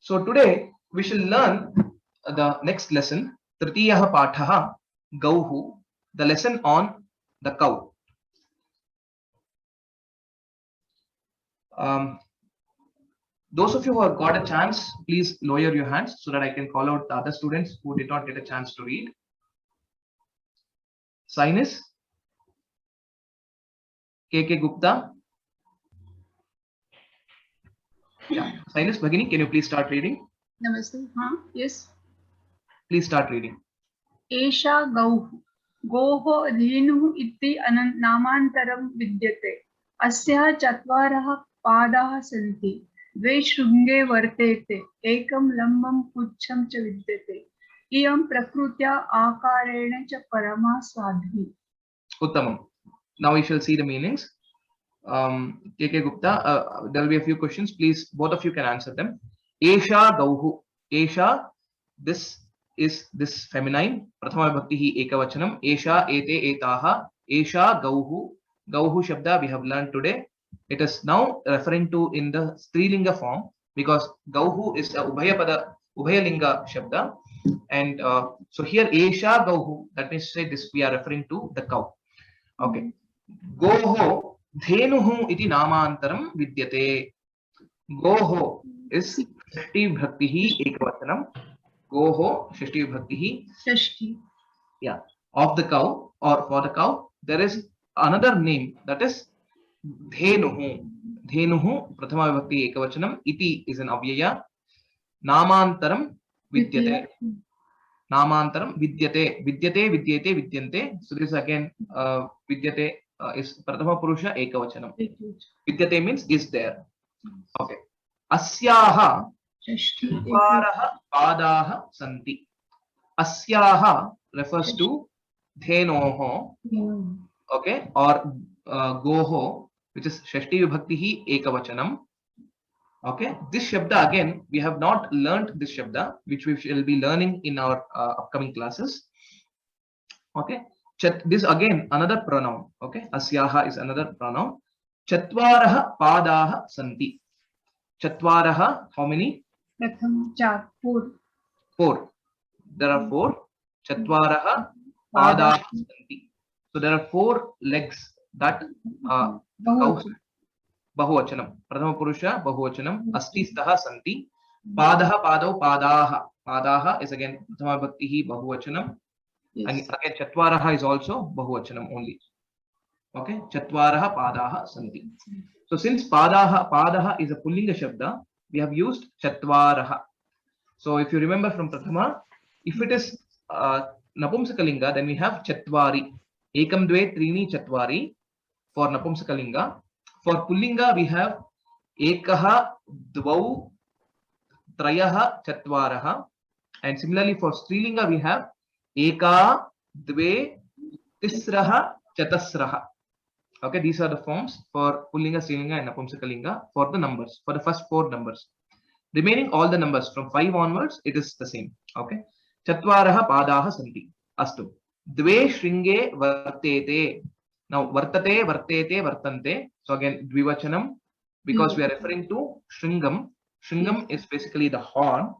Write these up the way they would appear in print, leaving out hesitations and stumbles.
So today we shall learn the next lesson, Tritiyah Pathaha Gauhu, the lesson on the cow. Those of you who have got a chance, please lower your hands so that I can call out the other students who did not get a chance to read. Sinus, KK Gupta. Yeah, Sinus Bhagini, can you please start reading? Namaste. Yes. Please start reading. एषा गौः गोः धेनुः इति नामान्तरं विद्यते। अस्याः चत्वारः पादाः सन्ति, द्वे शृङ्गे वर्तेते, एकं लम्बं पुच्छं च विद्यते। इयं प्रकृत्या आकारेण च परमा Sadhvi. Uttamam. Now we shall see the meanings. KK Gupta, there will be a few questions. Please, both of you can answer them. Esha Gauhu. Esha, this is this feminine. Prathama Bhakti hi ekavachanam. Esha ete etaha. Esha Gauhu. Gauhu Shabda we have learned today. It is now referring to in the Strilinga form because Gauhu is a Ubhayalinga Shabda. And so here Esha Gauhu, that means say this we are referring to the cow. Okay. Goho Dhenuhu iti namantaram vidyate. Goho is Shashti Bhaktihi ekavachanam. Goho Shashti Bhaktihi. Shashti. Yeah. Of the cow or for the cow, there is another name, that is Dhenuhu. Dhenuhu Prathama Bhakti ekavachanam. Iti is an avyaya. Namantaram vidyate. Namantaram vidyate. Vidyate vidyate vidyante. So this again vidyate is Prathama Purusha ekavachanam. Vidyate means is there. Okay. Asyaha Chatvaraha Padaha Santi. Asyaha refers to Dhenoho, okay, or Goho, which is Shashti Vibhaktihi Ekavachanam. Okay, this Shabda again, we have not learnt this Shabda, which we shall be learning in our upcoming classes. Okay, this again another pronoun. Okay, Asyaha is another pronoun. Chatvaraha Padaha Santi. Chatvaraha, how many? Four. Four. There are four. Chatvaraha Padaha Santi. So there are four legs that Bahuvachanam. Prathama Purusha Bahuvachanam. Asti Staha Santi. Padaha Padau Padaha. Padaha is again Prathama Bhaktihi Bahuvachanam. Yes. And again Chatvaraha is also Bahuvachanam only. Okay, Chatvaraha Padaha Santi. So since Padaha is a Pullinga Shabda, we have used Chatvaraha. So if you remember from Prathama, if it is Napumsakalinga, then we have Chatvari. Ekam Dve Trini Chatvari for Napumsakalinga. For Pullinga, we have Ekaha Dvau Trayaha Chatvaraha. And similarly for Strilinga, we have Eka Dve Tisraha Chatasraha. Okay, these are the forms for Pullinga, Strilinga and Napumsakalinga for the numbers, for the first four numbers. Remaining all the numbers from 5 onwards, it is the same. Okay. Chatvaraha Padaha Santi. Astu. Dve Shringe Vartete. Now, Vartate, Vartete, Vartante. So again, Dvivachanam, because we are referring to Shringam. Shringam is basically the horn.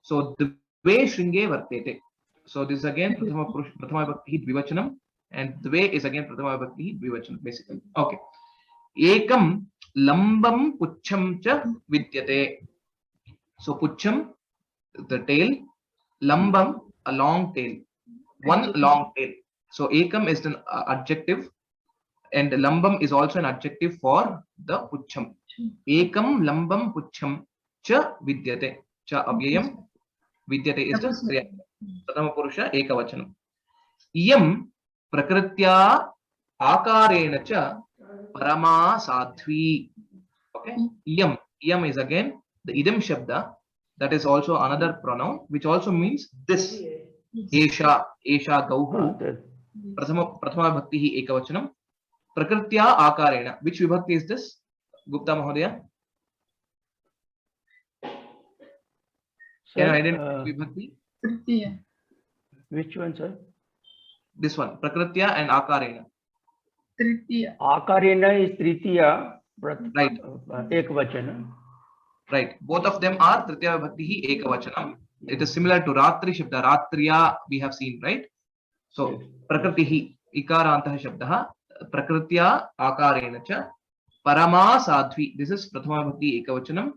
So, Dve Shringe Vartete. So, this is again Prathama Bhakti Dvivachanam. And Dve is again Prathama Bhakti Dvivachanam, basically. Okay. Ekam Lambam Pucham Cha Vidyate. So Pucham, the tail, Lambam, a long tail, one long tail. So Ekam is an adjective and Lambam is also an adjective for the Pucham. Ekam Lambam Pucham Cha Vidyate. Cha Avyayam Vidyate is the Kriya. Prathama Purusha Ekavachanam. Iyam Prakritya Akarena Cha Parama Sadhvi. Okay. Iyam is again the idam shabda, that is also another pronoun which also means this. Esha Gauhu. Prathama Bhaktihi Ekavachanam. Prakritya Akarena. Which vibhakti is this? Gupta Mahodaya? Can you identify vibhakti? Tritiya. Which one, sir? This one. Prakritya and Akarena. Tritiya. Akarena is Tritiya. Right. Ekvachana. Right. Both of them are Tritiya Vibhakti Ekavachanam. It is similar to Ratri Shabda. Ratriya we have seen, right? So Prakritihi Ikarantah Shabdaha Prakritya Akarena cha Parama Sadhvi. This is Prathama Vibhakti Ekavachanam,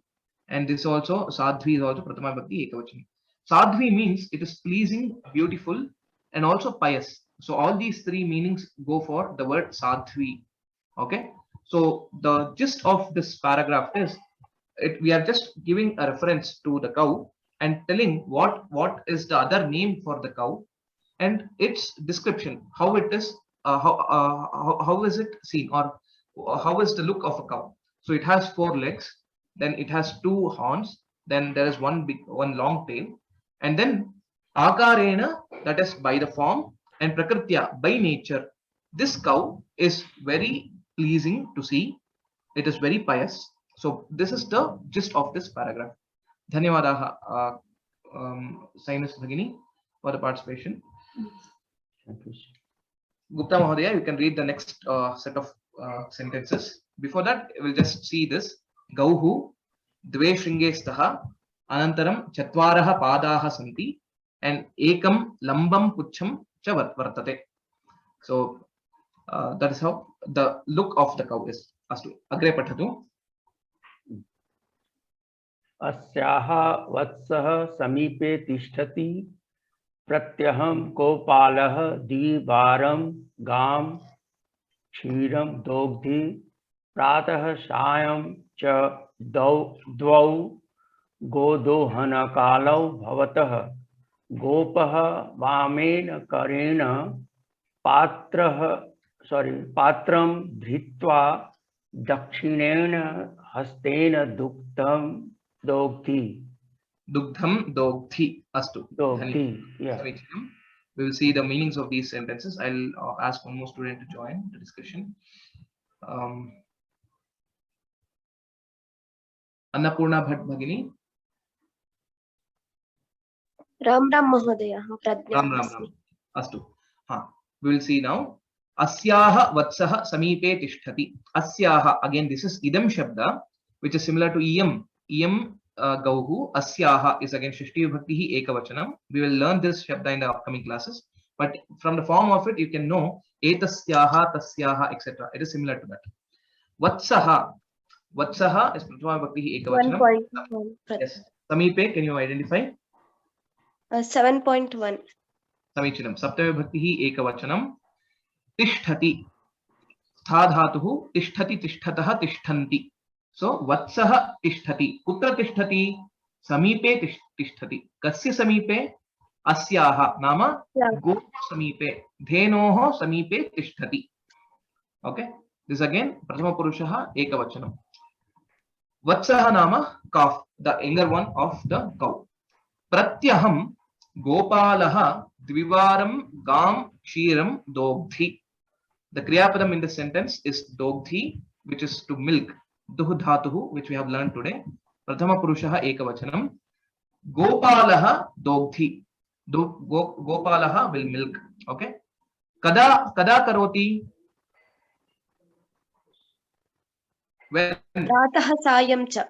and this also Sadhvi is also Prathama Vibhakti Ekavachanam. Sadhvi means it is pleasing, beautiful, and also pious. So all these three meanings go for the word Sadhvi. Okay. So the gist of this paragraph is we are just giving a reference to the cow and telling what is the other name for the cow and its description, how it is, how is it seen, or how is the look of a cow. So it has 4 legs, then it has 2 horns, then there is one long tail, and then akarena, that is by the form, and prakritya, by nature. This cow is very pleasing to see. It is very pious. So this is the gist of this paragraph. Dhanyawadaha, Sinus Bhagini, for the participation. Thank you. Gupta Mahodaya, you can read the next set of sentences. Before that, we'll just see this. Gauhu, Dve Shringe Staha, Anantaram Chatvaraha Padaha Santi, and Ekam Lambam Pucham Cha Vartate. So that is how the look of the cow is. Astu, Agre Pathatu. अस्याः वत्सः समीपे तिष्ठति प्रत्यहं गोपालः द्विवारं गां क्षीरं दोग्धि प्रातः सायं च द्वौ गोदोहनकालौ भवतः गोपः वामेन करेण पात्रं धृत्वा दक्षिणेन हस्तेन दुग्धं dogthi astu. Dogthi, yeah. We will see the meanings of these sentences. I'll ask one more student to join the discussion. Annapurna Bhatt Bhagini. Ram Mahodaya. Ram. Astu. We will see now. Asyaha Vatsaha Samipe Tishtati. Asyaha, again this is Idam Shabda, which is similar to Iyam. Iyam Gauhu. Asyaha is again Shishti Vibhakti Ekavachanam. We will learn this Shabda in the upcoming classes. But from the form of it, you can know Etasyaha, Tasyaha, etc. It is similar to that. Vatsaha. Vatsaha is Prathama Vibhakti Ekavachanam. 1.1. Yes. Samipe, can you identify? 7.1. Samichinam. Saptami Vibhakti Ekavachanam. Tishtati. Sthadhatuhu. Tishtati, Tishtataha, Tishtanti. So, Vatsaha Tishtati. Kutra Tishtati? Samipe Tishtati. Kasya Samipe? Asyaha. Nama? Gopa Samipe. Dhenoho Samipe Tishtati. Okay. This again, Prathama Purushaha Ekavachanam. Vatsaha Nama, calf, the younger one of the cow. Pratyaham Gopalaha Dvivaram Gam Kshiram Dogdhi. The Kriyapadam in this sentence is Dogdhi, which is to milk. Duhdhatuhu, which we have learned today. Prathama Purushaha Ekavachanam. Gopalaha Dogdhi. Gopalaha will milk. Okay. Kada karoti. When? Pratah sayam cha.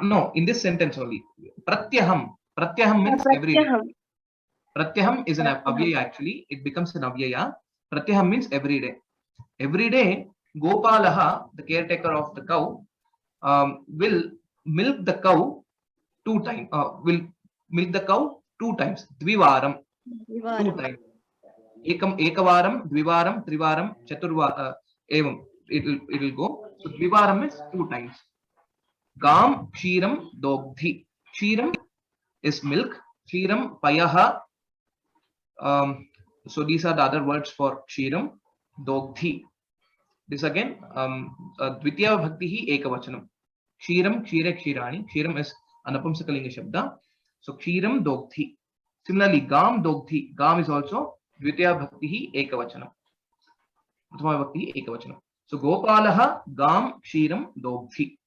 No, in this sentence only. Pratyaham. Pratyaham means every day. Pratyaham is an avyaya actually. It becomes an avyaya. Pratyaham means every day. Every day, Gopalaha, the caretaker of the cow, will milk the cow 2 times. Will milk the cow 2 times. Dvivaram. 2 times. Ekavaram, Dvivaram, Trivaram, Chaturvaram. Evam. It will go. So Dvivaram is 2 times. Gam, Kshiram, Dogdhi. Kshiram is milk. Kshiram, Payaha. So these are the other words for Kshiram. Dogdhi. This again, Dvitiya Bhakti Ekavachanam. Kshiram, Kshire, Kshirani. Kshiram is Anapamsakalinga Shabda. So Kshiram Dogdhi. Similarly, Gam Dogdhi. Gam is also Dvitiya Bhakti Ekavachanam. Prathama Bhakti Ekavachanam. So Gopalaha Gam Kshiram Dogdhi.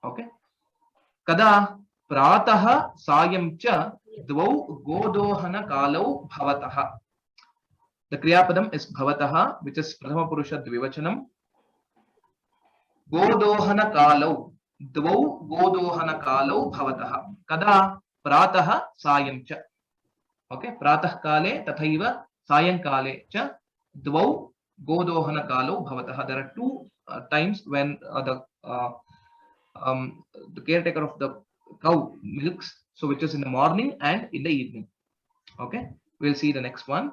Okay. Kada Prataha Sayam Cha Dvau Godohana Kalau Bhavataha. The Kriyapadam is Bhavataha, which is Prathama Purusha Dvivachanam. Godohana Kalau. द्वौ गोदोहनकालौ भवतः कदा प्रातः सायं च okay प्रातः काले तथैव सायंकाले च द्वौ गोदोहनकालौ भवतः there are two times when the caretaker of the cow milks, so which is in the morning and in the evening. Okay, we'll see the next one.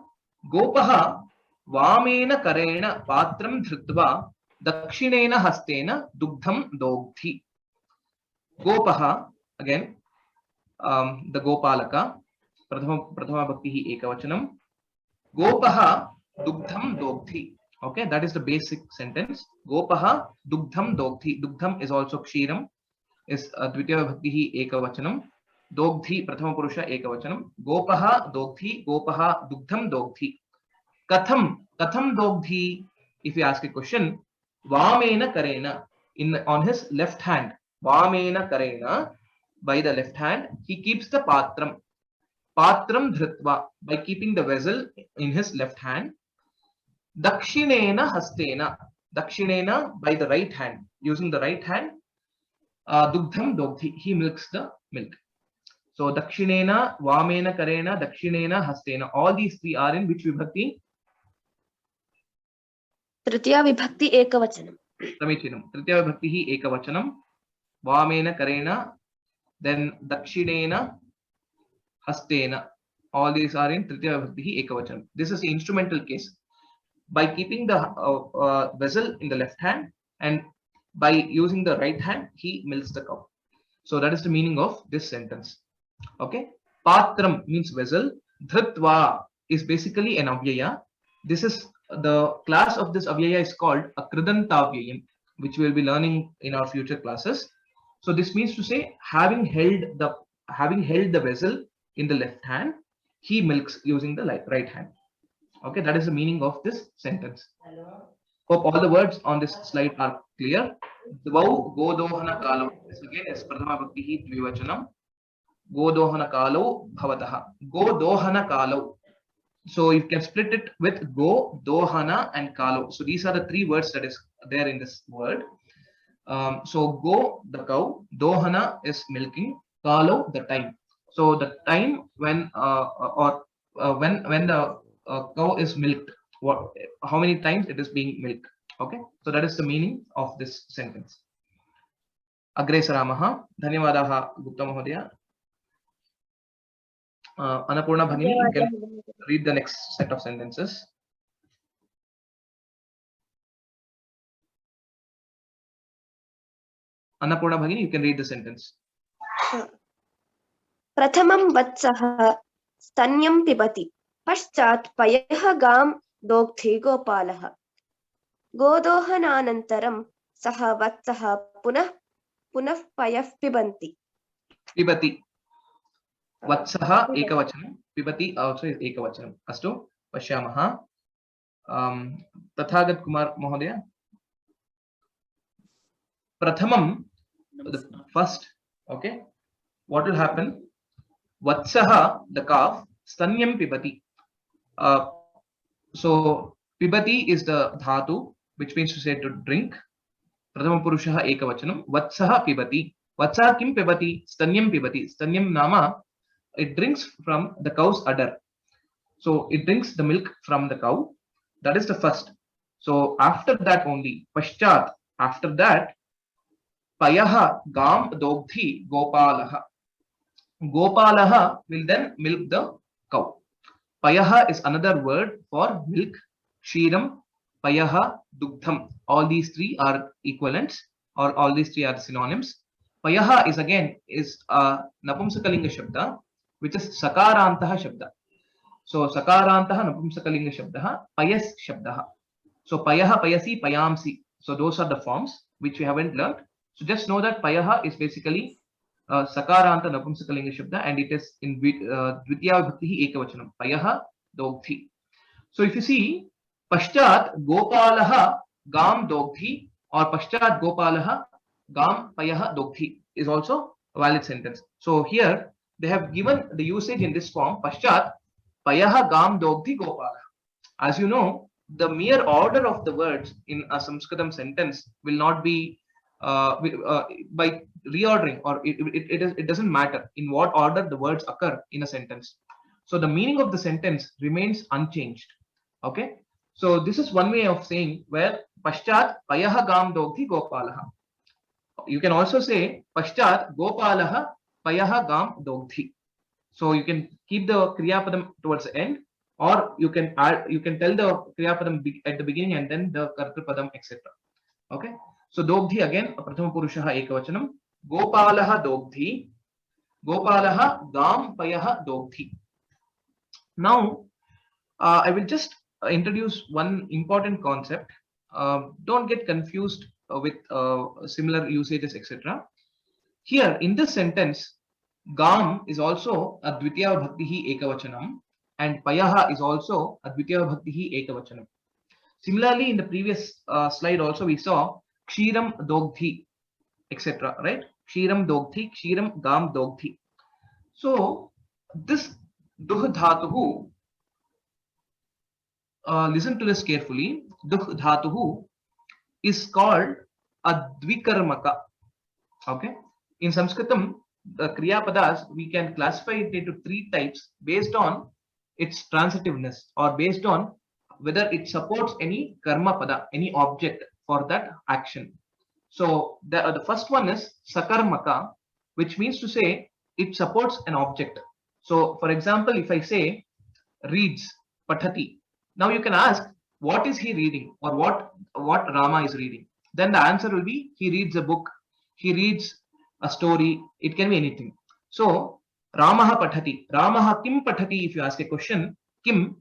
Gopaha vamena karena patram dhrutva dakshinena hastena dugdham dogdhi. Gopaha, again, the Gopalaka, prathama bhakti ekavachanam. Gopaha dugdham dogdhi. Okay, that is the basic sentence. Gopaha dugdham dogdhi. Dugdham is also kshiram, is dvitiya bhakti ekavachanam. Dogdhi prathama purusha ekavachanam. Gopaha dogdhi. Gopaha dugdham dogdhi. Katham dogdhi. If you ask a question, vamena karena, on his left hand, vamena karena, by the left hand, he keeps the patram dhrutva, by keeping the vessel in his left hand. Dakshinena hastena, dakshinena, by the right hand, using the right hand. Dugdham dogdhi, he milks the milk. So dakshinena, vamena karena, dakshinena hastena, all these three are in which vibhakti? तृतीया विभक्ति एकवचनम्. Samichinam. Tritiya vibhakti ekavachanam. Vamena karena, then dakshinena hastena. All these are in Tritiya vibhakti ekavachanam. This is the instrumental case. By keeping the vessel in the left hand and by using the right hand, he milks the cow. So that is the meaning of this sentence. Okay. Patram means vessel. Dhrutva is basically an avyaya. This is the class of this avyaya is called a kridantavyayam, which we will be learning in our future classes. So this means to say, having held the vessel in the left hand, he milks using the right hand. Okay, that is the meaning of this sentence. Hope all the words on this slide are clear. Dvau godohana kalo. This again is prathama bhakti dvivachanam. Godohana kalo bhavataha. Godohana kalo. So you can split it with go, dohana and kalo. So these are the three words that is there in this word. So go, the cow, dohana is milking, kalo, the time. So the time when when the cow is milked, how many times it is being milked. Okay, so that is the meaning of this sentence. Agre saramaha. Dhanyavadaha Gupta Mahodaya. Annapurna Bhagini, you can read the next set of sentences. Annapurna Bhagini, you can read the sentence. प्रथमं वत्सः स्तन्यं पिबति, पश्चात् पयः गां दोग्धि गोपालः. गोदोहनानन्तरं सः वत्सः पुनः पयः पिबन्ति. Pibati. Vatsaha ekavachanam. Pibati also is ekavachanam. Astu pashyamaha. Tathagat Kumar Mahodaya. Prathamam, the first. Okay. What will happen? Vatsaha, the calf, stanyam pibati. So pibati is the dhatu, which means to say to drink. Prathama purushaha ekavachanam. Vatsaha pibati. Vatsaha kim pibati? Stanyam pibati. Stanyam nama, it drinks from the cow's udder. So it drinks the milk from the cow. That is the first. So after that only, paschat, after that, payaha gam dogdhi gopalaha. Gopalaha will then milk the cow. Payaha is another word for milk. Kshiram, payaha, dugdham. All these three are equivalents, or all these three are synonyms. Payaha is again a napumsakalinga shabda, which is sakarantaha shabda. So sakarantaha napumsakalinga shabda, payas shabda. So payaha, payasi, payamsi. So those are the forms which we haven't learned. So just know that payaha is basically sakaranta napumsakalinga shabda, and it is in dvitiya vibhakti ekavachanam. Payaha dogdhi. So if you see, paschat gopalaha gam dogdhi or paschat gopalaha gam payaha dogdhi is also a valid sentence. So here they have given the usage in this form, paschat payaha gam dogdhi gopalaha. As you know, the mere order of the words in a Sanskritam sentence will not be by reordering, or it doesn't matter in what order the words occur in a sentence. So the meaning of the sentence remains unchanged. Okay. So this is one way of saying where Paschat Payaha Gam Dogdhi Gopalaha. You can also say Paschat Gopalaha Payaha Gam Dogdhi. So you can keep the Kriya Padam towards the end, or you can add, you can tell the Kriya Padam at the beginning and then the Kartru Padam, etc. Okay. So Dogdhi again, Prathama Purushaha Ekavachanam. Gopalaha Dogdhi. Gopalaha Gam Payaha Dogdhi. Now, I will just introduce one important concept. Don't get confused with similar usages, etc. Here in this sentence, Gam is also a Dvitiya Bhaktihi Ekavachanam, and Payaha is also a Dvitiya Bhaktihi Ekavachanam. Similarly, in the previous slide also we saw Kshiram Dogdhi, etc. Right? Kshiram Dogdhi, Kshiram Gam Dogdhi. So this Duh Dhatuhu, listen to this carefully. Duh Dhatuhu is called a Dvikarmaka. Okay. In Sanskritam, the Kriya Padas, we can classify it into three types based on its transitiveness, or based on whether it supports any Karma Pada, any object for that action. So the first one is Sakarmaka, which means to say it supports an object. So for example, if I say reads, Pathati, now you can ask, what is he reading, or what Rama is reading? Then the answer will be, he reads a book, he reads a story, it can be anything. So Ramaha Pathati, Ramaha Kim Pathati, if you ask a question, Kim,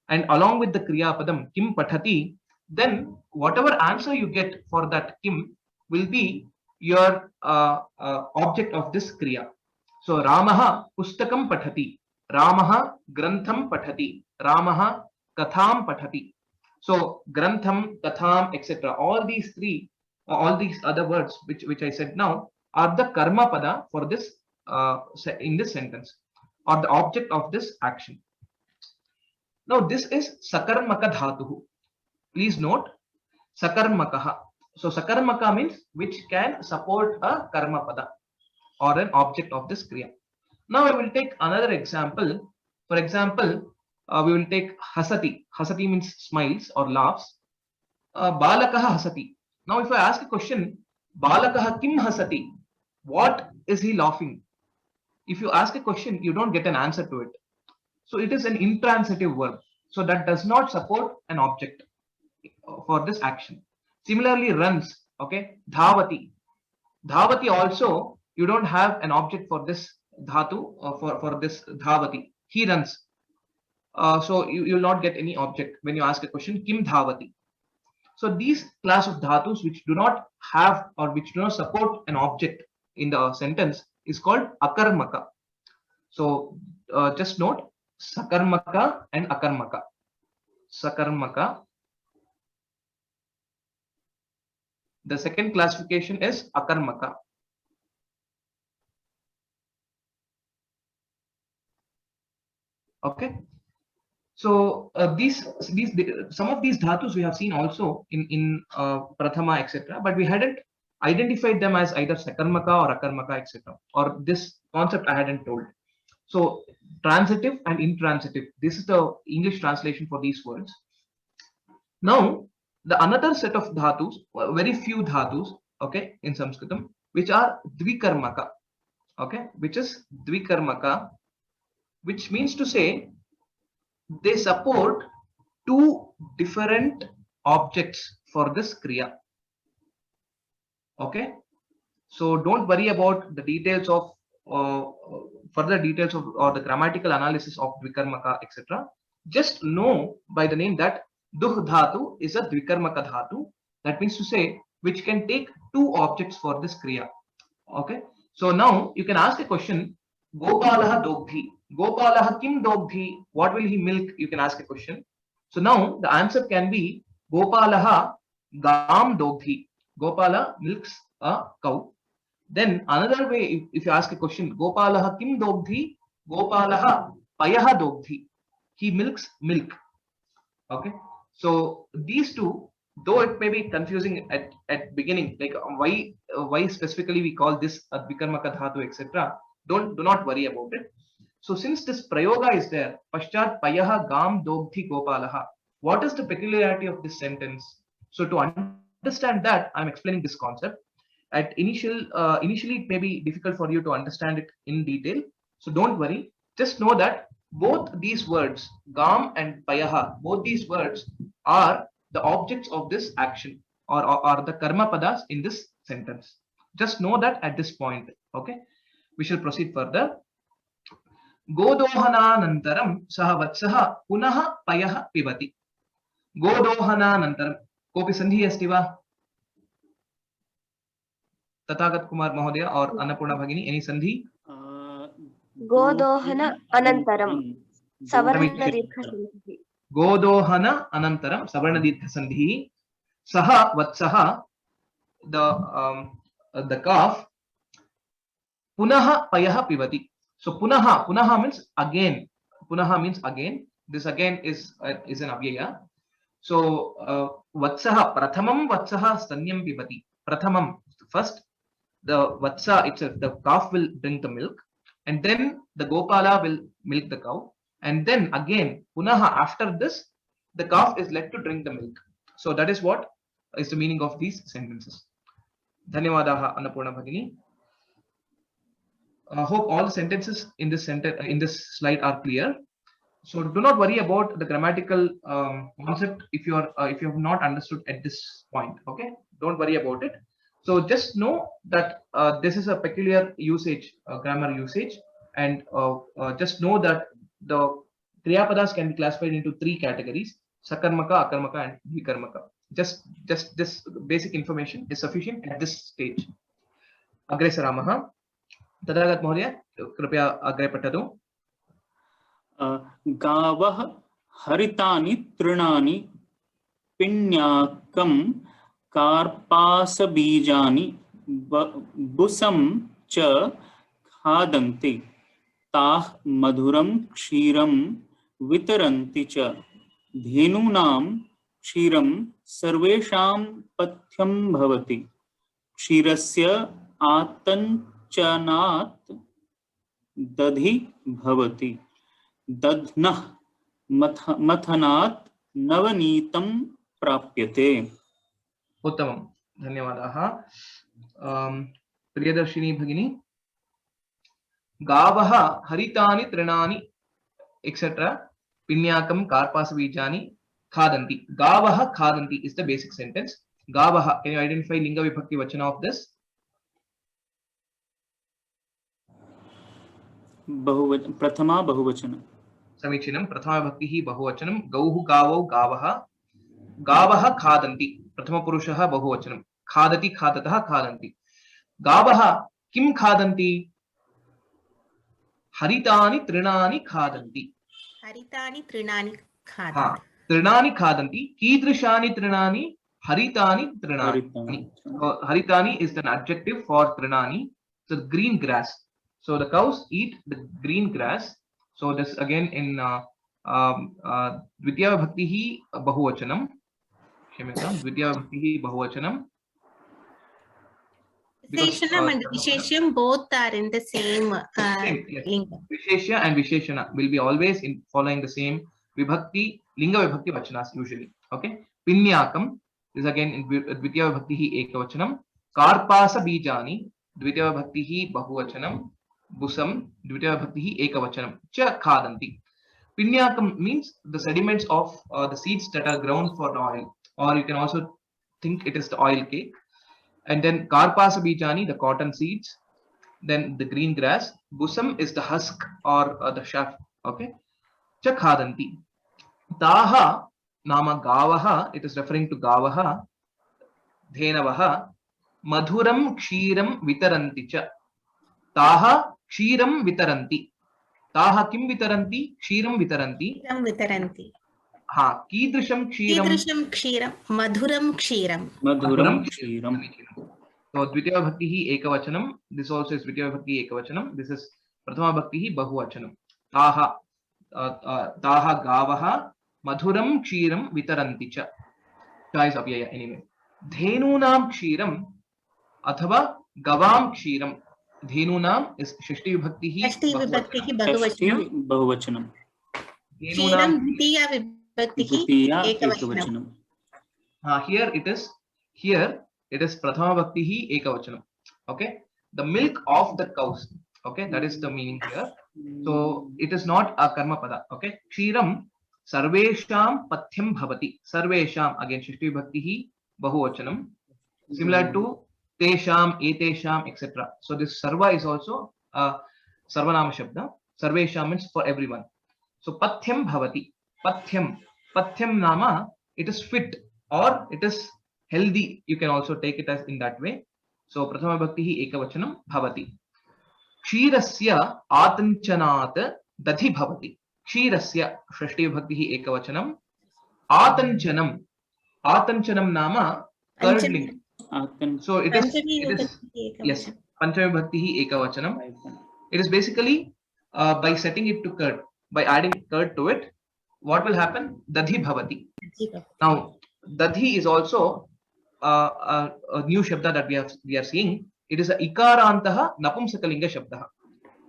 and along with the Kriya Padam, Kim Pathati, then whatever answer you get for that Kim will be your object of this Kriya. So Ramaha Pustakam Pathati, Ramaha Grantham Pathati, Ramaha Katham Pathati. So Grantham, Katham, etc. All these three, all these other words which I said now are the Karma Pada for this in this sentence, or the object of this action. Now this is Sakarmaka Dhatuhu. Please note Sakarmakaha. So Sakarmaka means which can support a Karma Pada or an object of this Kriya. Now I will take another example. For example, we will take Hasati. Hasati means smiles or laughs. Balakaha Hasati. Now if I ask a question, Balakaha Kim Hasati? What is he laughing? If you ask a question, you don't get an answer to it. So it is an intransitive verb. So that does not support an object for this action. Similarly, runs. Okay, Dhavati. Dhavati also, you don't have an object for this dhatu, for this Dhavati. He runs. So you will not get any object when you ask a question, Kim Dhavati. So these class of dhatus which do not have, or which do not support an object in the sentence is called Akarmaka. So just note Sakarmaka and Akarmaka. Sakarmaka. The second classification is Akarmaka. Okay. So some of these dhatus we have seen also in Prathama, etc. But we hadn't identified them as either Sakarmaka or Akarmaka, etc. Or this concept I hadn't told. So transitive and intransitive. This is the English translation for these words. Now the another set of dhatus, very few dhatus, okay, in Sanskritam, which are Dvikarmaka. Okay, which is Dvikarmaka, which means to say they support two different objects for this Kriya. Okay, so don't worry about the details of further details of or the grammatical analysis of Dvikarmaka, etc. Just know by the name that Duh Dhatu is a Dvikarmaka Dhatu. That means to say which can take two objects for this Kriya. Okay, so now you can ask a question, Gopalaha Dogdhi. Gopalaha Kim Dogdhi? What will he milk? You can ask a question. So now the answer can be Gopalaha Gam Dogdhi. Gopala milks a cow. Then another way, if you ask a question, Gopalaha Kim Dogdhi? Gopalaha Payaha Dogdhi. He milks milk. Okay. So these two though it may be confusing at beginning, like why specifically we call this a vikarmaka dhatu, etc. Do not worry about it. So since this prayoga is there, paschat payaha gam dogdhi gopalaha, what is the peculiarity of this sentence? So to understand that, I'm explaining this concept. At initially it may be difficult for you to understand it in detail. So don't worry. Just know that both these words, gam and payaha, both these words are the objects of this action, or the karma padas in this sentence. Just know that at this point. Okay. We shall proceed further. Godohananantaram saha vatsaha punaha payaha pibati. Godohananantaram. Kopi sandhi asti va? Tathagat Kumar Mahodaya or Annapurna Bhagini, any sandhi? गोदोहन अनन्तरं सवर्णदीर्घसन्धिः Godohana Anantaram Savarnaditha Sandhi Saha Vatsaha, the calf, Punaha Payaha Pivati. So Punaha means again. Punaha means again. This again is an avyaya. So Vatsaha, Prathamam Vatsaha Stanyam Pivati. Prathamam, first the Vatsa itself, the calf will drink the milk, and then the Gopala will milk the cow, and then again Punaha, after this the calf is led to drink the milk. So that is what is the meaning of these sentences. Dhanyawadaha Annapurna Bhagini. Hope all the sentences in this slide are clear. So do not worry about the grammatical concept if you have not understood at this point. Okay, don't worry about it. So just know that this is a peculiar usage, grammar usage, and just know that the Kriyapadas can be classified into 3 categories: Sakarmaka, Akarmaka, and Vikarmaka. Just this basic information is sufficient at this stage. Agre Saramaha. Tadagat Mahodaya, Kripya Agre Patadu. Gavah haritani trinani pinyakam karpasabijani busam cha khadanti tah madhuram kshiram vitaranti cha dhenunam kshiram sarvesham pathyam bhavati kshirasya atancanat dadhi bhavati dadnah mathanat navanitam prapyate. Uttamam. Dhanyawadaha. Priyadarshini Bhagini. Gavaha haritani trinani etc. Pinyakam karpasavijani khadanti. Gavaha khadanti is the basic sentence. Gavaha. Can you identify linga vibhakti vachana of this? Prathama bahuvachana. Samichinam. Prathama bhakti bahuvachanam. Gauhu gavau gavaha. Gavaha khadanti. Prathama purushaha bahuvachanam. Khadati khadatah khadanti. Gavaha kim khadanti? Haritani trinani khadanti. Haritani trinani khadanti. Trinani khadanti. Kidrishani trinani. Haritani trinani. Haritani is an adjective for trinani. So the green grass. So the cows eat the green grass. So this again in Dvitiya Bhaktihi Bahuvachanam. Dvitiya Bhaktihi Bahuvachanam. Visheshanam and Visheshyam both are in the same yes. linga. Visheshya and Visheshana will be always in following the same Vibhakti, Linga Vibhakti Vachanas usually. Okay. Pinyakam is again in Dvitiya Bhaktihi Ekavachanam. Karpasa Bijani, Dvitiya Bhaktihi Bahuvachanam. Busam, Dvitiya Bhaktihi Ekavachanam. Cha Khadanti. Pinyakam means the sediments of the seeds that are ground for oil, or you can also think it is the oil cake. And then Karpasa Bijani, the cotton seeds. Then the green grass. Busam is the husk or the chaff. Okay. Cha Khadanti. Taha Nama Gavaha, it is referring to Gavaha. Dhenavaha. Madhuram Kshiram Vitaranti cha. Taha Kshiram Vitaranti. Taha Kim Vitaranti? Kshiram Vitaranti. Kshiram vitaranti. Ha. Kidrisham Kshiram. Kidrisham kshiram. Madhuram kshiram. Madhuram kshiram. So Dvitiya Bhaktihi Ekavachanam. This also is Dvitiya Bhakti Ekavachanam. This is Prathama Bhaktihi Bahuvachanam. Taha. Taha Gavaha. Madhuram Kshiram Vitaranti cha. choice of yeah anyway. Dhenunam kshiram अथवा गवाम क्षीरम. धेनूनाम is षष्ठी विभक्ति ही षष्ठी विभक्ति षष्ठी बहुवचनम. बहुवचनम. क्षीरम द्वितीया विभक्ति द्वितीया एकवचनम. एकवचनम. here it is prathama bhakti hi ekavachanam. Okay, the milk of the cows. Okay, that is the meaning here. So it is not a karma pada. Okay, kshiram sarvesham pathyam bhavati. Sarvesham again षष्ठी विभक्ति hi बहुवचनam, similar to tesham, etesham, etc. So this sarva is also a sarvanama shabda. Sarvesham means for everyone. So pathyam bhavati. Pathyam nama, it is fit or it is healthy. You can also take it as in that way. So prathama bhakti hi ekavachanam bhavati. Kshirasya atanchanat dadhi bhavati. Kshirasya षष्ठी विभक्ति hi ekavachanam. Atanchanam nama curdling. So it is yes, panchami bhakti hi ekavachanam. It is basically by setting it to curd, by adding curd to it, what will happen? Dadhi bhavati. Now dadhi is also a new shabda that we are seeing. It is a ikarantaha napumsakalinga shabda.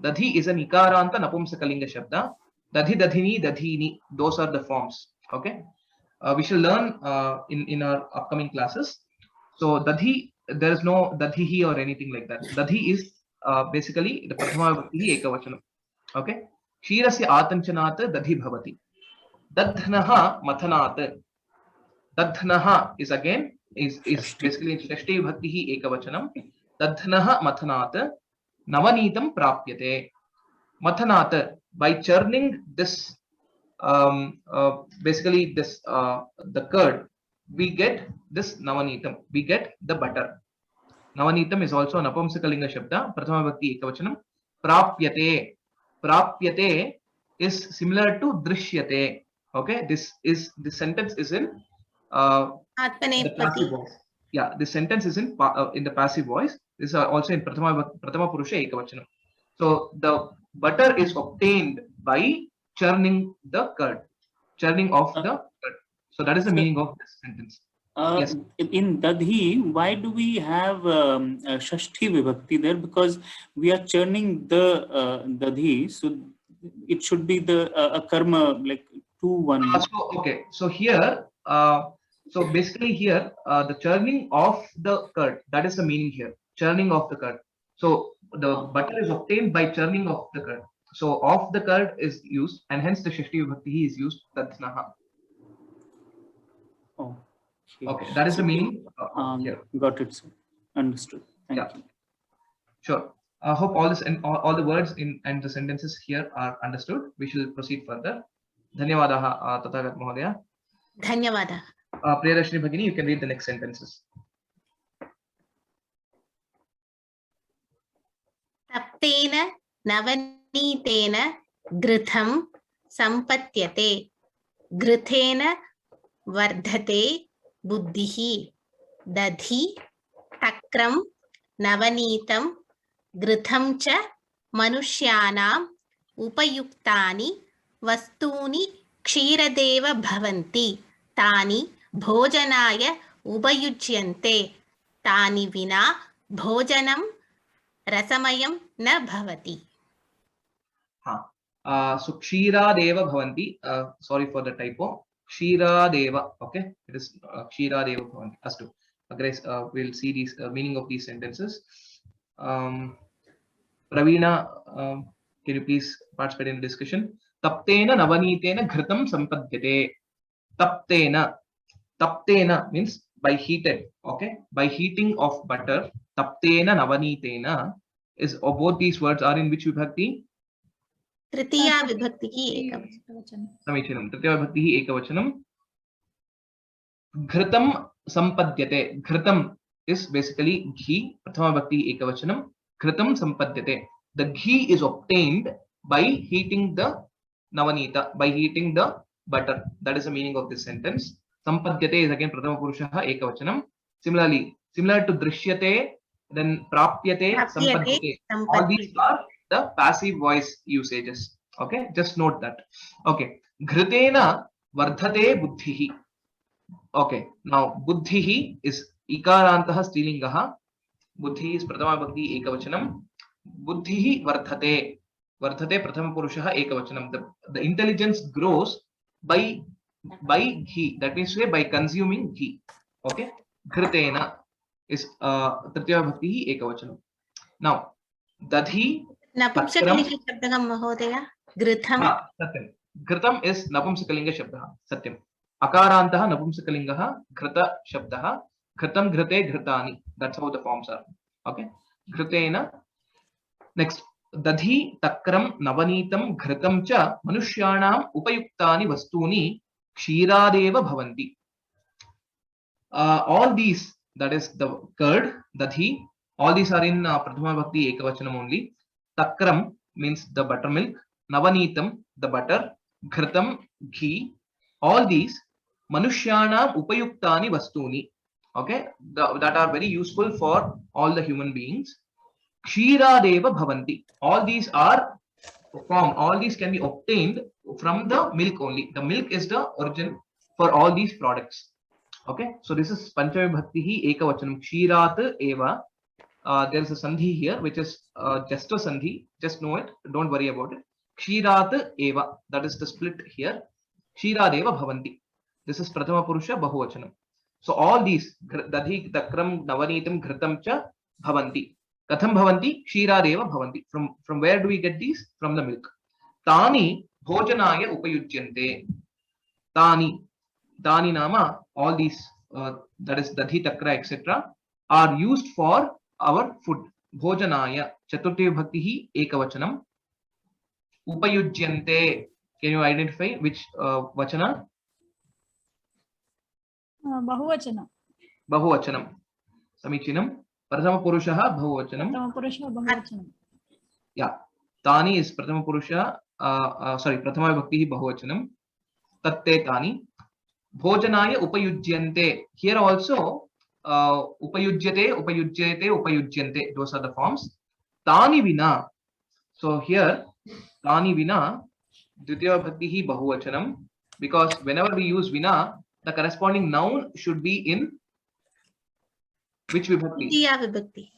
Dadhi is an ikaranta napumsakalinga shabda. Dadhi, dadhini, dadhini, those are the forms. Okay, we shall learn in our upcoming classes. So dadhi, there is no dadhihi or anything like that. Dadhi is basically the prathama vibhakti ekavachanam. Okay, kshirasya atanchanat dadhi bhavati. Dadhnaha mathanat. Dadhnaha is again is basically षष्ठी विभक्ति hi ekavachanam. Dadhnaha mathanat navanitam prapyate. Mathanat, by churning this basically this the curd, we get this navanitam, we get the butter. Navanitam is also an apamsakalinga shabda, prathama vibhakti ekavachanam. Prapyate is similar to drishyate. Okay, this sentence is in the passive voice. Yeah, this sentence is in the passive voice. This is also in prathama purusha ekavachanam. So the butter is obtained by churning the curd, churning of the curd. So that is the meaning of this sentence. Yes. In dadhi, why do we have shashti vibhakti there? Because we are churning the dadhi, so it should be the a karma like 2-1. So okay, so here so basically here the churning of the curd, that is the meaning here, churning of the curd. So the butter is obtained by churning of the curd. So of the curd is used, and hence the shashti vibhakti is used. Dadhnaha. Okay, that is the meaning here. Got it, sir. Understood. Thank you. Sure. I hope all this and all the words in and the sentences here are understood. We shall proceed further. Dhanyavadaha Tathagat Mahodaya. Dhanyavada. Priyarashini Bhagini, you can read the next sentences. Taptena navanitena gritham sampatyate. Grithena vardhate buddhihi. Dadhi takram navanitam gritham cha manushyanam upayuktani vastuni kshiradeva bhavanti. Tani bhojanaya upayujyante. Tani vina bhojanam rasamayam na bhavati. So Kshira Deva Bhavanti. Sorry for the typo. Kshira Deva. Okay, it is Kshira Deva Bhavanti. Astu. Grace, we'll see these meaning of these sentences. Pravina, can you please participate in the discussion? Taptena navanitena ghritam sampadyate. Taptena means by heated. Okay, by heating of butter. Taptena navanitena is both these words are in which vibhakti? Tritiya vibhakti ekavachanam. Samichinam. Tritiya vibhakti ekavachanam. Ghritam sampadyate. Ghritam is basically ghee. Prathama vibhakti ekavachanam. Ghritam sampadyate. The ghee is obtained by heating the navanita, by heating the butter. That is the meaning of this sentence. Sampadyate is again prathama purushaha ekavachanam. Similarly, similar to drishyate, then prapyate, sampadyate. All these are the passive voice usages. Okay, just note that. Okay, ghritena vardhate buddhihi. Okay, now buddhihi is ikarantah strilingah. Buddhi is prathama bhakti ekavachanam. Buddhihi varthate. Varthate prathama purushah ekavachanam. The intelligence grows by ghee. That means by consuming ghee. Okay. Ghritena is tritiya bhakti ekavachanam. Now dadhi नपुंसकलिंग शब्दः महोदय घृतं satyam. Ghritam is napumsakalinga shabdah. Satyam. Akarantah napumsakalingah, ghrita shabdah. Ghritam, ghrite, ghritani. That's how the forms are. Okay. Ghritena. Next. Dadhi, takram, navanitam, ghritam cha manushyanam upayuktani vastuni kshiradeva bhavanti. All these, that is the curd, dadhi, all these are in prathama bhakti ekavachanam only. Takram means the buttermilk. Navanitam, the butter. Ghritam, ghee. All these manushyanam upayuktani vastuni. Okay, that are very useful for all the human beings. Kshiradeva bhavanti. All these are formed. All these can be obtained from the milk only. The milk is the origin for all these products. Okay, so this is Panchami Bhakti Ekavachanam. Kshirat eva. There is a sandhi here, which is just a sandhi. Just know it. Don't worry about it. Kshirat eva. That is the split here. Kshiradeva bhavanti. This is Prathama Purusha Bahuvachanam. So all these dadhi, takram, navanitam, ghritam cha bhavanti. Katham bhavanti? Kshiradeva bhavanti. From where do we get these? From the milk. Tani bhojanaya upayujyante. Tani nama, all these, that is dadhi, takra, etc. are used for our food. Bhojanaya. Chaturthi bhakti ekavachanam. Upayujyante. Can you identify which vachana? बहुवचनं Bahuvachanam. Samichinam. Prathama Purushaha Bahuvachanam. प्रथमपुरुषः बहुवचनं Yeah. Tani is Prathama Purusha. Sorry, Prathama Bhakti Bahuvachanam. Tatte Tani. Bhojanaya Upayujyante. Here also, Upayujyate, Upayujyate, Upayujyante. Those are the forms. Tani Vina. So here, Tani Vina, Dvitiya Bhakti Bahuvachanam. Because whenever we use Vina, the corresponding noun should be in which vibhakti? द्वितीया विभक्ति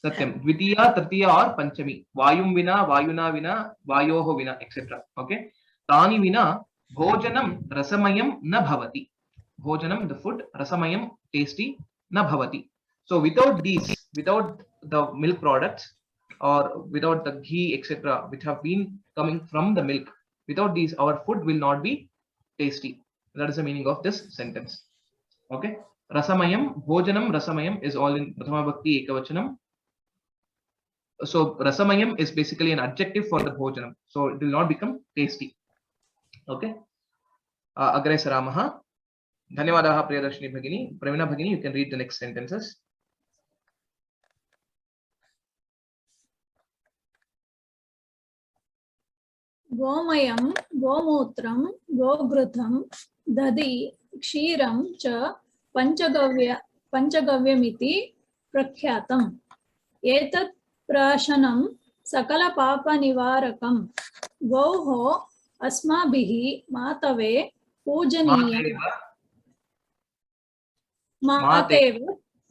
Satyam. Dvitiya, Tritiya or Panchami. Vayum Vina, Vayuna Vina, Vayoho Vina, etc. Okay. Tani Vina, Bhojanam Rasamayam na bhavati. Bhojanam, the food, Rasamayam, tasty, na bhavati. So without these, without the milk products or without the ghee, etc., which have been coming from the milk, without these, our food will not be tasty. That is the meaning of this sentence. Okay. Rasamayam, Bhojanam, Rasamayam is all in Prathama Bhakti Ekavachanam. So Rasamayam is basically an adjective for the Bhojanam. So it will not become tasty. Okay. Agre Saramaha. Dhanyavadaha Priyadarshini Bhagini. Pravina Bhagini, you can read the next sentences. गोमयं गोमूत्रं गोघृतं दधि क्षीरं च पञ्चगव्यमिति प्रख्यातम् एतत् प्राशनं सकलपापनिवारकं गौः अस्माभिः मातवे पूजनीय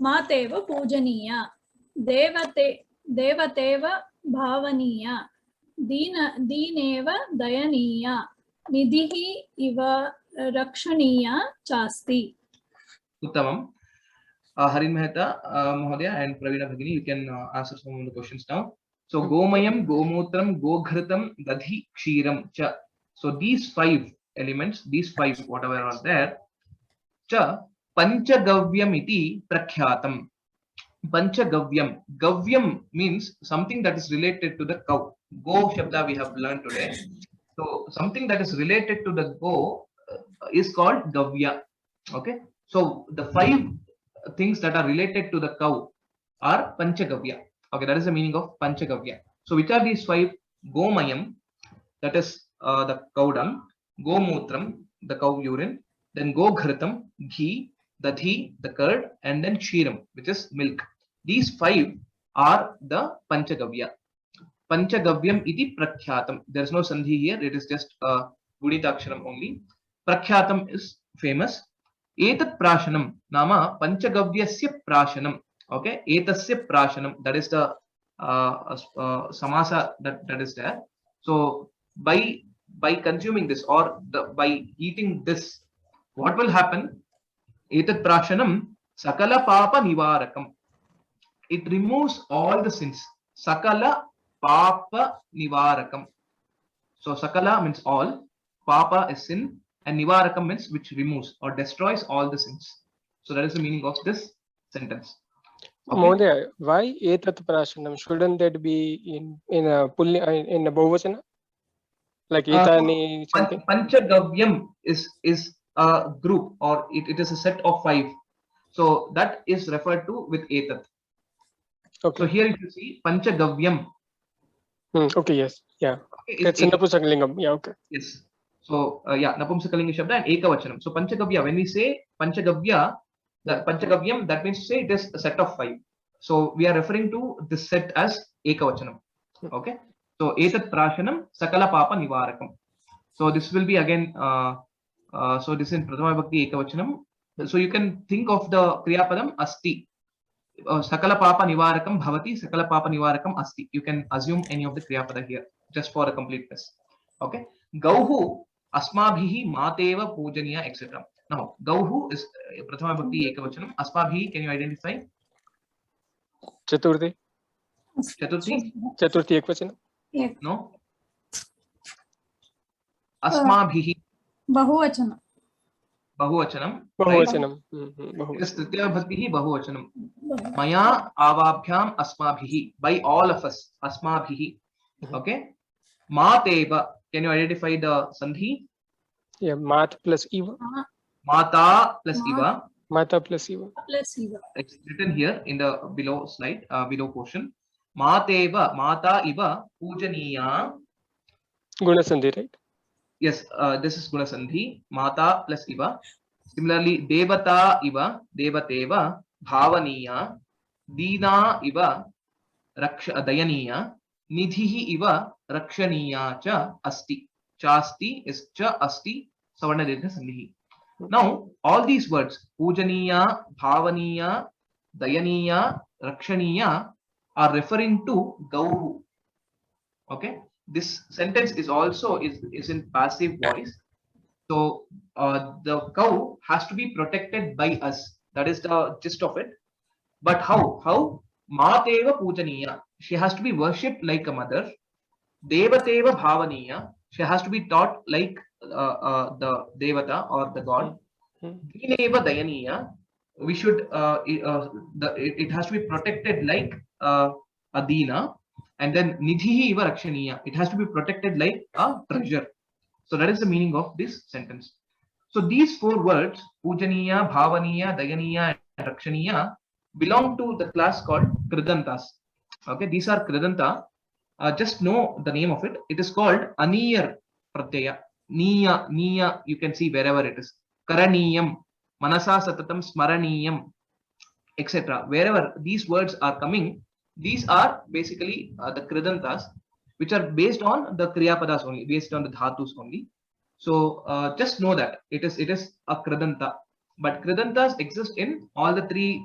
मातेव पूजनीय देवतेव भावनीय दीनेव दयनीय निधिः इव रक्षणीय चास्ति. Uttamam. Harin Mehta, Mahodaya and Pravina Bhagini, you can answer some of the questions now. So Gomayam, Gomutram, Goghritam, Dadhi, Kshiram, Cha. So these 5 elements, these 5 whatever are there, Cha Panchagavyam iti Prakhyatam. Panchagavyam. Gavyam means something that is related to the cow. Go Shabda we have learned today. So something that is related to the go is called Gavya. Okay. So the 5 things that are related to the cow are Panchagavya. Okay, that is the meaning of Panchagavya. So which are these 5? Gomayam, that is the cow dung. Gomutram, the cow urine. Then Goghritam, ghee. Dadhi, the curd. And then Kshiram, which is milk. These 5 are the Panchagavya. Panchagavyam iti Prakhyatam. There is no sandhi here. It is just Guditaksharam only. Prakhyatam is famous. Etat prashanam nama panchagavyasya prashanam. Okay, etasya prashanam, that is the samasa that is there. So by consuming this or by eating this, what will happen? Etat prashanam sakala papa nivarakam. It removes all the sins. Sakala papa nivarakam. So sakala means all, papa is sin, and nivarakam means which removes or destroys all the sins. So that is the meaning of this sentence. Okay. Mohdaya, why etat prashanam? Shouldn't that be in a bahuvachana? Like etani something? Panchagavyam is a group, or it is a set of 5. So that is referred to with etat. Okay. So here if you see panchagavyam. Okay, yes. Yeah. Okay, That's Napusakalingam. Yeah, okay. Yes. So yeah, Napumsakalinga Shabda and Ekavachanam. So Panchagavya, when we say Panchagavya, the Panchagavyam, that means to say it is a set of 5. So we are referring to this set as Ekavachanam. Okay. So Etat Prashanam Sakala Papa Nivarakam. So this will be again, so this is in Prathama Bhakti Ekavachanam. So you can think of the Kriya Padam Asti. Sakala Papa Nivarakam Bhavati, Sakala Papa Nivarakam Asti. You can assume any of the Kriya Pada here, just for the completeness. Okay. Gauhu Asmabhihi Mateva Pujaniya, etc. Now, Gauhu is Prathama Bhakti Ekavachanam. Asmabhihi, can you identify? Chaturthi. Chaturthi? Chaturthi Ekvachanam. No. Asmabhihi. Bahuvachanam. Bahuvachanam. Bahuvachanam. Yes, Tritiya Bhaktihi Bahuvachanam. Maya Avabhyam Asmabhihi. By all of us. Asmabhihi. Okay. Mateva. Can you identify the sandhi? Yeah, mat plus eva. Mata plus iva. Mata plus eva. Plus eva. It's written here in the below slide, below portion. Mateva, Mata iva Pujaniya. Gunasandhi, right? Yes, this is Gunasandhi. Mata plus iva. Similarly, Devata iva, Devateva, Bhavaniya, Dina iva, Dayaniya, Nidhihi iva, Rakshaniya cha asti. Chasti is cha asti, Savarna Dirgha Sandhi. Now, all these words, Pujaniya, Bhavaniya, Dayaniya, Rakshaniya, are referring to Gauhu. Okay. This sentence is also is in passive voice. So the cow has to be protected by us. That is the gist of it. But how? How? Mateva Pujaniya. She has to be worshipped like a mother. Devateva Bhavaniya. She has to be taught like the Devata or the god. Dineva Dayaniya. We should it has to be protected like a Dina. And then Nidhihi iva Rakshaniya. It has to be protected like a treasure. So that is the meaning of this sentence. So these 4 words, Pujaniya, Bhavaniya, Dayaniya, and Rakshaniya, belong to the class called Kridantas. Okay, these are Kridanta. Just know the name of it. It is called Aniyar Pratyaya. Niya, you can see wherever it is. Karaniyam, Manasa Satatam Smaraniyam, etc. Wherever these words are coming, these are basically the Kridantas, which are based on the Kriyapadas only, based on the Dhatus only. So just know that it is a Kridanta. But Kridantas exist in all the 3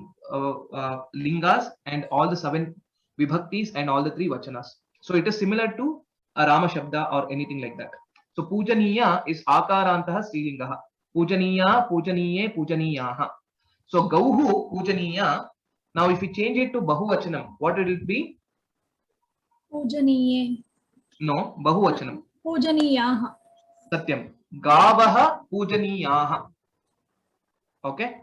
lingas and all the 7 vibhaktis and all the 3 vachanas. So it is similar to a Rama Shabda or anything like that. So Pujaniya is Akarantaha Srilingaha. Pujaniya, Pujaniye, Pujaniyaha. So Gauhu, Pujaniya. Now if we change it to Bahuvachanam, what will it be? Pujaniye. No, Bahuvachanam. Pujaniyaha. Satyam. Gavaha Pujaniyaha. Okay.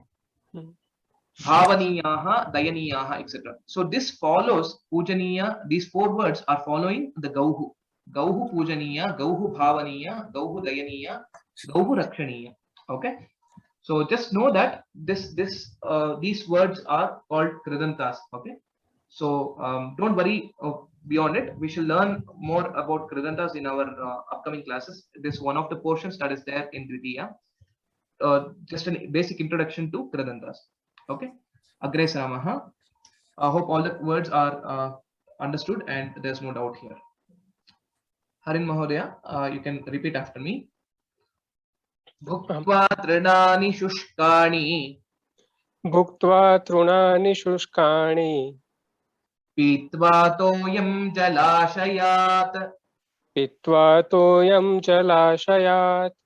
Bhavaniyaha, Dayaniyaha, etc. So this follows Pujaniya. These 4 words are following the Gauhu. Gauhu Pujaniya, Gauhu Bhavaniya, Gauhu Dayaniya, Gauhu Rakshaniya. Okay. So just know that these words are called Kridantas. Okay. So don't worry beyond it. We shall learn more about Kridantas in our upcoming classes. This is one of the portions that is there in Dvitiya. Just a basic introduction to Kridantas. Okay. Agre Saramaha. I hope all the words are understood and there's no doubt here. Harin Mahodaya, you can repeat after me. भुक्त्वा तृणानि शुष्काणि भुक्त्वा तृणानि शुष्काणि पीत्वा तोयं जलाशयात् पीत्वा तोयं जलाशयात्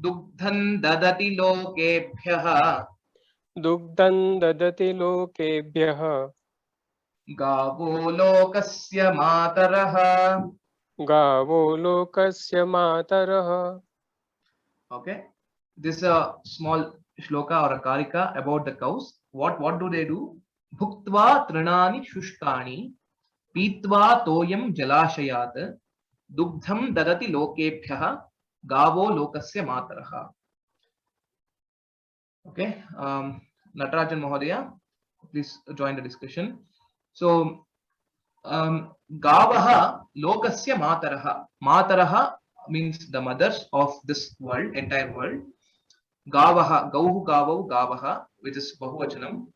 दुग्धं ददति लोकेभ्यः दुग्धं ददति लोकेभ्यः गावो लोकस्य मातरः. गावो लोकस्य मातरः. Okay, this is a small shloka or a karika about the cows. What do they do? Bhuktva trinani shushkani पीत्वा तोयं जलाशयात् दुग्धं ददति लोकेभ्यः गावो लोकस्य मातरः. Okay, Natarajan Mahodaya, please join the discussion. So, gavaha lokasya mataraha. Mataraha means the mothers of this world, entire world. Gavaha, gauhu gavau gavaha, which is bahuvachanam.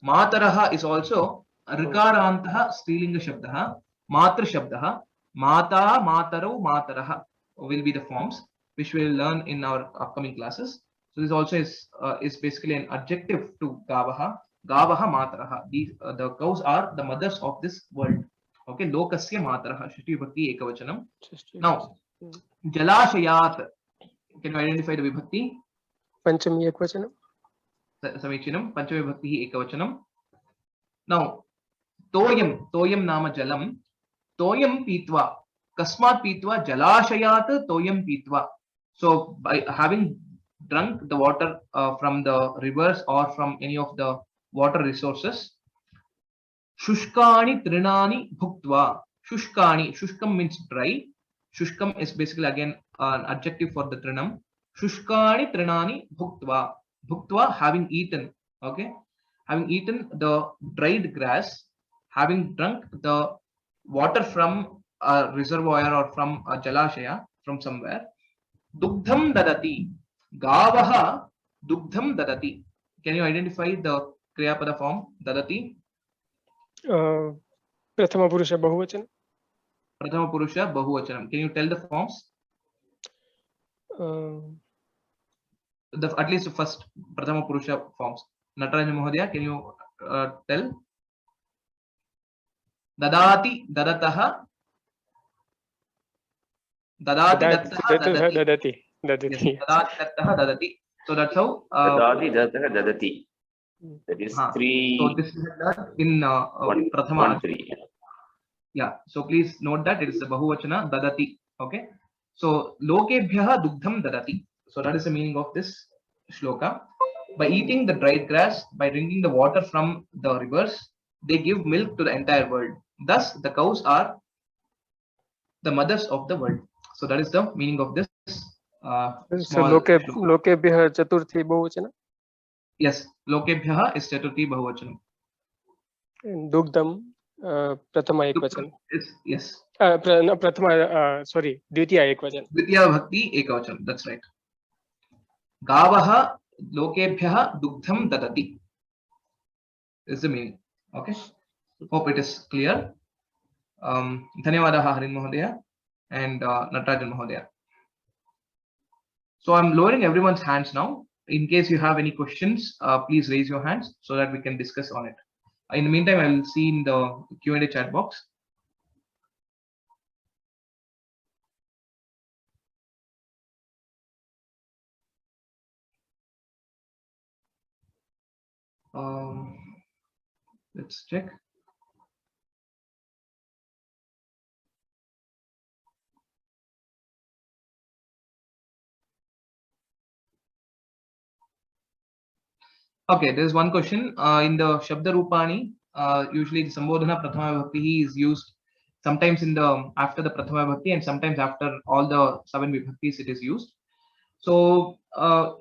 Mataraha is also Rikarantaha Strilinga Shabdaha, Matra Shabdaha, Mata, Matarau, Mataraha will be the forms which we will learn in our upcoming classes. So this also is basically an adjective to Gavaha, Gavaha Mataraha. These the cows are the mothers of this world. Okay, Lokasya Mataraha, Shishti Vibhakti Ekavachanam. Now, Jalashayat, can you identify the Vibhakti? Panchami Ekvachanam. Samichinam, Panchami Vibhakti Ekavachanam. Now, Toyam nama jalam, Toyam pitva, Kasmat pitva, Jalashayat, Toyam pitva. So, by having drunk the water from the rivers or from any of the water resources, Shushkani Trinani Bhuktva. Shushkani, Shushkam means dry. Shushkam is basically again an adjective for the Trinam. Shushkani Trinani Bhuktva. Bhuktva, having eaten. Okay, having eaten the dried grass, having drunk the water from a reservoir or from a jalashaya, from somewhere. Dugdham dadati. Gavaha dugdham dadati. Can you identify the Kriyapada form? Dadati. Prathama Purusha Bahuvachanam. Prathama Purusha Bahuvachanam. Can you tell the forms? At least the first Prathama Purusha forms. Natarajan Mahodaya, can you tell? Dadati, dadataha. Dadati, dattaha, dadati. Dadati. Dadati, dattaha, dadati. So that's how. Dadati, dattaha, dadati. That is three. So this is done in Prathama. 1, 3. Yeah. So please note that it is a Bahuvachana dadati. Okay. So lokebhyaha dugdham dadati. So that is the meaning of this shloka. By eating the dried grass, by drinking the water from the rivers, they give milk to the entire world. Thus, the cows are the mothers of the world. So that is the meaning of this. So Lokebhyaha Chaturthi Bahuvachana. Yes, Lokebhyaha is Chaturthi Bahuvachanam. Dugdham Prathama Ekvachanam. Yes. Prathama, sorry, Dvitiya Ekvachanam. Dvitiya Bhakti Ekavachanam. That's right. Gavaha Lokebhyaha Dugdham Dadati is the meaning. Okay. Hope it is clear. Dhanyavadaha Harin Mahodaya and Natarajan Mahodaya. So I'm lowering everyone's hands now. In case you have any questions, please raise your hands so that we can discuss on it. In the meantime, I will see in the Q&A chat box. Let's check. Okay, there's one question in the Shabda Rupani. Usually the Sambodhana Prathama Vibhakti is used sometimes in the after the Prathama Vibhakti and sometimes after all the 7 Vibhaktis it is used. So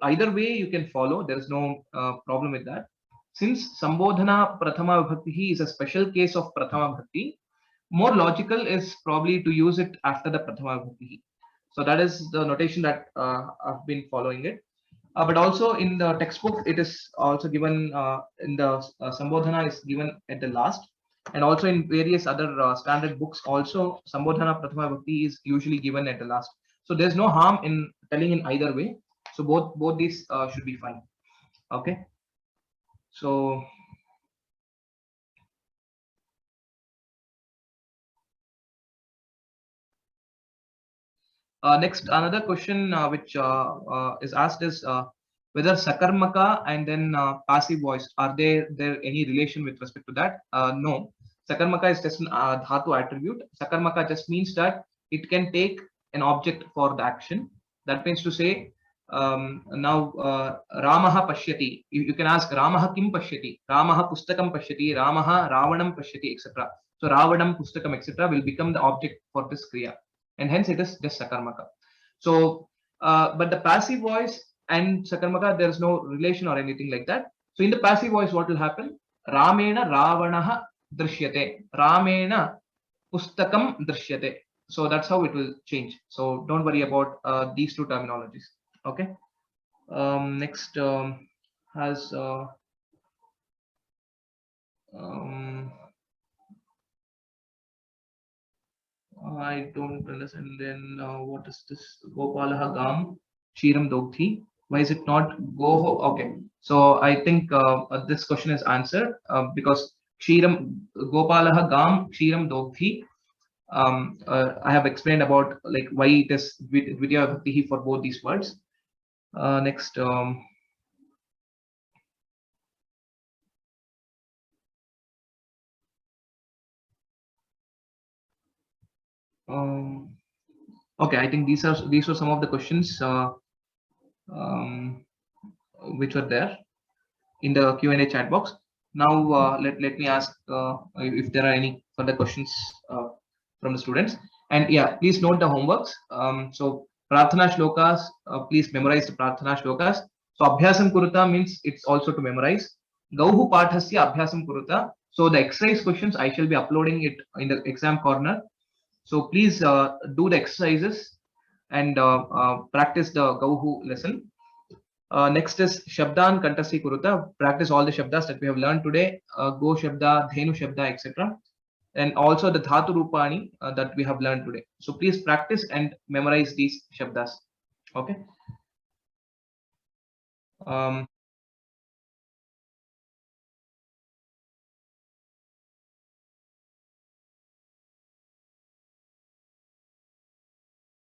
either way you can follow. There is no problem with that. Since Sambodhana Prathama Vibhakti is a special case of Prathama Vibhakti, more logical is probably to use it after the Prathama Vibhakti. So that is the notation that I've been following it. But also in the textbook, it is also given in the Sambodhana is given at the last, and also in various other standard books also Sambodhana Prathama Vibhakti is usually given at the last. So there's no harm in telling in either way. So both these should be fine. Okay. So next, another question which is asked is whether sakarmaka and then passive voice, are there any relation with respect to that? No, sakarmaka is just an dhatu attribute. Sakarmaka just means that it can take an object for the action. That means to say, now Ramaha pashyati. You can ask Ramaha kim pashyati, Ramaha pustakam pashyati, Ramaha Ravanam pashyati, etc. So Ravanam, pustakam, etc. will become the object for this kriya. And hence it is just sakarmaka. So but the passive voice and sakarmaka, there is no relation or anything like that. So in the passive voice, what will happen? Ramena Ravanaha drishyate, Ramena pustakam drishyate. So that's how it will change. So don't worry about these two terminologies. Okay. Next has I don't understand. Then what is this? Gopalaha Gam Kshiram Dogthi. Why is it not Goho? Okay. So I think this question is answered because Kshiram Gopalaha Gam Kshiram Dogthi. I have explained about like why it is Vidya Bhakti for both these words. Next. Okay, I think these were some of the questions which were there in the Q&A chat box. Now let me ask if there are any further questions from the students. And yeah, please note the homeworks. So Prarthana shlokas, please memorize the Prarthana shlokas. So Abhyasam Kuruta means it's also to memorize. Gauhu Pathasya Abhyasam Kuruta. So the exercise questions, I shall be uploading it in the exam corner. So please do the exercises and practice the Gauhu lesson. Next is Shabdan Kantasi Kuruta. Practice all the Shabdas that we have learned today. Go Shabda, Dhenu Shabda, etc. And also the Dhatu Rupani that we have learned today. So please practice and memorize these Shabdas. Okay.